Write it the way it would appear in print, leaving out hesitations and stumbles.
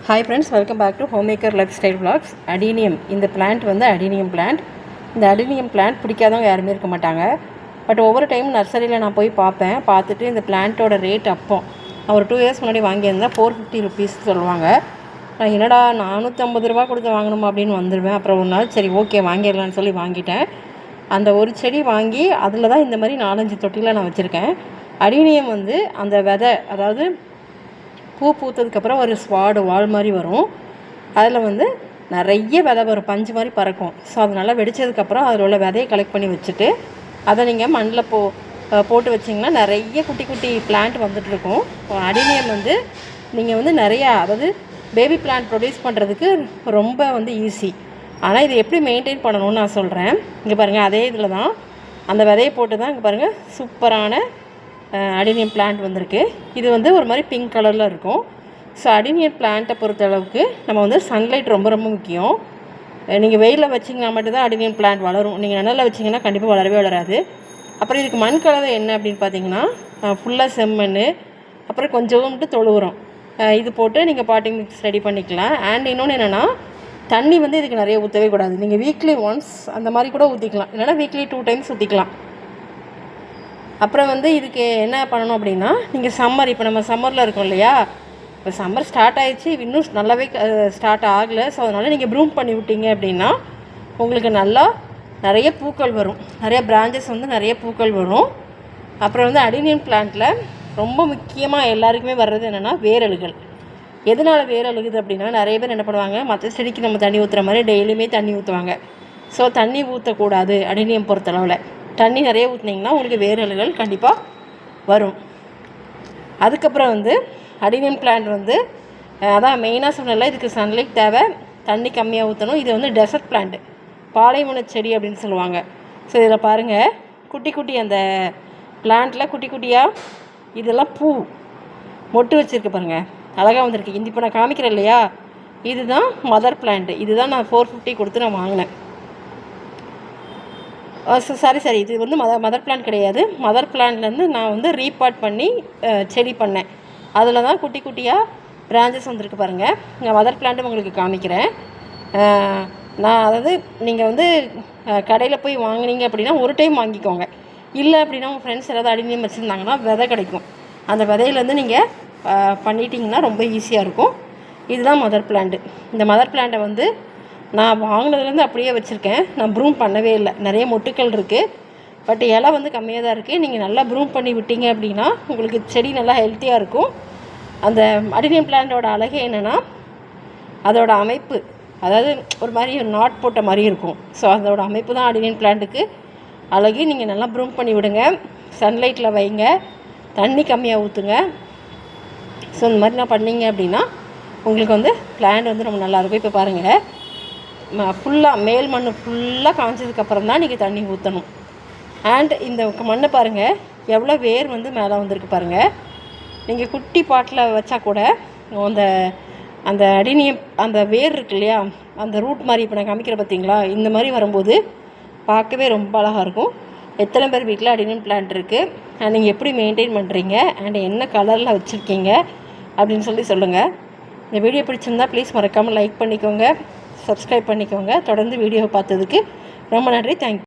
Hi friends, welcome back to homemaker life style vlogs. Adenium இந்த plant வந்து adenium plant. இந்த adenium plant பிடிக்காதவங்க யாருமே இருக்க மாட்டாங்க. பட் ஒவ்வொரு டைம் நர்சரியில் நான் போய் பார்த்துட்டு இந்த பிளான்ட்டோட ரேட் அப்போ நான் ஒரு 2 years முன்னாடி வாங்கியிருந்தேன். 450 rupees சொல்லுவாங்க. நான் என்னடா 450 ரூபா கொடுத்து வாங்கணுமா அப்படின்னு வந்துடுவேன். அப்புறம் ஒரு நாள் சரி ஓகே வாங்கிடலான்னு சொல்லி வாங்கிட்டேன். அந்த ஒரு செடி வாங்கி அதில் தான் இந்த மாதிரி 4-5 தொட்டியில் நான் வச்சுருக்கேன். அடினியம் வந்து அந்த விதை, அதாவது பூ பூத்ததுக்கப்புறம் ஒரு ஸ்வாடு வால் மாதிரி வரும். அதில் வந்து நிறைய விதை வரும், பஞ்சு மாதிரி பறக்கும். ஸோ அது நல்லா வெடித்ததுக்கப்புறம் அதில் உள்ள விதையை கலெக்ட் பண்ணி வச்சுட்டு அதை நீங்கள் மண்ணில் போட்டு வச்சிங்கன்னா நிறைய குட்டி குட்டி பிளான்ட் வந்துட்டுருக்கும். அடினியம் வந்து நீங்கள் வந்து நிறையா, அதாவது பேபி பிளான்ட் ப்ரொடியூஸ் பண்ணுறதுக்கு ரொம்ப வந்து ஈஸி. ஆனால் இதை எப்படி மெயின்டைன் பண்ணணும்னு நான் சொல்கிறேன். இங்கே பாருங்கள், அதே இதில் தான் அந்த விதையை போட்டு தான் இங்கே பாருங்கள் சூப்பரான அடினியம் பிளான்ட் வந்திருக்கு. இது வந்து ஒரு மாதிரி பிங்க் கலரில் இருக்கும். ஸோ அடினியம் பிளான்ட்டை பொறுத்தளவுக்கு நம்ம வந்து சன்லைட் ரொம்ப ரொம்ப முக்கியம். நீங்கள் வெயிலில் வச்சிங்கன்னா மட்டும்தான் அடினியம் பிளான்ட் வளரும். நீங்கள் நிழலில் வச்சிங்கன்னா கண்டிப்பாக வளரவே வளராது. அப்புறம் இதுக்கு மண் கலவை என்ன அப்படின்னு பார்த்தீங்கன்னா, ஃபுல்லாக செம்மண், அப்புறம் கொஞ்சோண்டு தொழு உரம், இது போட்டு நீங்கள் பாட்டிங் மிக்ஸ் ரெடி பண்ணிக்கலாம். அண்ட் இன்னொன்று என்னென்னா, தண்ணி வந்து இதுக்கு நிறைய ஊற்றவே கூடாது. நீங்கள் வீக்லி ஒன்ஸ் அந்த மாதிரி கூட ஊற்றிக்கலாம், இல்லைனா வீக்லி 2 times ஊற்றிக்கலாம். அப்புறம் வந்து இதுக்கு என்ன பண்ணணும் அப்படின்னா, நீங்கள் சம்மர், இப்போ நம்ம சம்மரில் இருக்கோம் இல்லையா, இப்போ சம்மர் ஸ்டார்ட் ஆகிடுச்சு, இன்னும் நல்லாவே ஸ்டார்ட் ஆகலை. ஸோ அதனால் நீங்கள் ப்ரூம் பண்ணி விட்டீங்க அப்படின்னா உங்களுக்கு நல்லா நிறைய பூக்கள் வரும், நிறைய பிரான்ச்சஸ் வந்து நிறைய பூக்கள் வரும். அப்புறம் வந்து அடினியம் பிளான்ட்டில் ரொம்ப முக்கியமாக எல்லாருக்குமே வர்றது என்னென்னா வேரழுகள். எதனால் வேரழுகுது அப்படின்னா, நிறைய பேர் என்ன பண்ணுவாங்க, மற்ற செடிக்கு நம்ம தண்ணி ஊற்றுற மாதிரி டெய்லியுமே தண்ணி ஊற்றுவாங்க. ஸோ தண்ணி ஊற்றக்கூடாது. அடினியம் பொறுத்தளவில் தண்ணி நிறைய ஊற்றினீங்கன்னா உங்களுக்கு வேரழுகள் கண்டிப்பாக வரும். அதுக்கப்புறம் வந்து அடினியம் பிளான்ட் வந்து அதான் மெயினாக சொன்னல, இதுக்கு சன்லைட் தேவை, தண்ணி கம்மியாக ஊற்றணும். இது வந்து டெசர்ட் பிளான்ட், பாலைவன செடி அப்படின்னு சொல்லுவாங்க. ஸோ இதில் பாருங்கள், குட்டி குட்டி அந்த பிளான்ட்டில் குட்டி குட்டியாக இதெல்லாம் பூ மொட்டு வச்சுருக்கு பாருங்கள், அழகாக வந்திருக்கு. இந்த இப்போ நான் காமிக்கிறேன் இல்லையா, இதுதான் மதர் பிளான்ட். இதுதான் நான் 450 கொடுத்து நான் வாங்கினேன். சரி இது வந்து மதர் பிளான்ட் கிடையாது. மதர் பிளான்ட்லேருந்து நான் வந்து ரீபார்ட் பண்ணி செடி பண்ணேன். அதில் தான் குட்டி குட்டியாக பிரான்ச்சஸ் வந்துருக்கு பாருங்கள். நான் மதர் பிளான்ட்டும் உங்களுக்கு காமிக்கிறேன். நான் அதாவது நீங்கள் வந்து கடையில் போய் வாங்கினீங்க அப்படின்னா ஒரு டைம் வாங்கிக்கோங்க. இல்லை அப்படின்னா உங்கள் ஃப்ரெண்ட்ஸ் ஏதாவது அடினியம் வச்சுருந்தாங்கன்னா விதை கிடைக்கும். அந்த விதையிலேருந்து நீங்கள் பண்ணிட்டீங்கன்னா ரொம்ப ஈஸியாக இருக்கும். இதுதான் மதர் பிளான்ட்டு. இந்த மதர் பிளான்ட்டை வந்து நான் வாங்கினதுலேருந்து அப்படியே வச்சுருக்கேன். நான் ப்ரூம் பண்ணவே இல்லை. நிறைய மொட்டுக்கள் இருக்குது, பட் இலை வந்து கம்மியாக தான் இருக்குது. நீங்கள் நல்லா ப்ரூம் பண்ணி விட்டீங்க அப்படின்னா உங்களுக்கு செடி நல்லா ஹெல்த்தியாக இருக்கும். அந்த அடினியம் பிளான்ட்டோட அழகே என்னென்னா, அதோட அமைப்பு, அதாவது ஒரு மாதிரி நாட் போட்ட மாதிரி இருக்கும். ஸோ அதோட அமைப்பு தான் அடினியம் பிளான்ட்டுக்கு அழகு. நீங்கள் நல்லா ப்ரூம் பண்ணி விடுங்க, சன்லைட்டில் வைங்க, தண்ணி கம்மியாக ஊற்றுங்க. ஸோ இந்த மாதிரி நான் பண்ணிங்க அப்படின்னா உங்களுக்கு வந்து பிளான்ட் வந்து ரொம்ப நல்லாயிருக்கும். இப்போ பாருங்கள், ஃபுல்லாக மேல் மண் ஃபுல்லாக காய்ச்சதுக்கப்புறம் தான் நீங்கள் தண்ணி ஊற்றணும். அண்ட் இந்த மண்ணை பாருங்கள் எவ்வளோ வேர் வந்து மேலே வந்திருக்கு பாருங்கள். நீங்கள் குட்டி பாட்டில் வச்சா கூட அந்த அந்த அடினியம் அந்த வேர் இருக்கு இல்லையா, அந்த ரூட் மாதிரி இப்போ நான் காமிக்கிற பார்த்தீங்களா, இந்த மாதிரி வரும்போது பார்க்கவே ரொம்ப அழகாக இருக்கும். எத்தனை பேர் வீட்டில் அடினியம் பிளான்ட் இருக்குது, அண்ட் நீங்கள் எப்படி மெயின்டைன் பண்ணுறீங்க, அண்ட் என்ன கலரில் வச்சுருக்கீங்க அப்படின்னு சொல்லுங்கள். இந்த வீடியோ பிடிச்சிருந்தா ப்ளீஸ் மறக்காமல் லைக் பண்ணிக்கோங்க, சப்ஸ்கிரைப் பண்ணிக்கோங்க. தொடர்ந்து வீடியோ பார்த்ததுக்கு ரொம்ப நன்றி. தேங்க்யூ.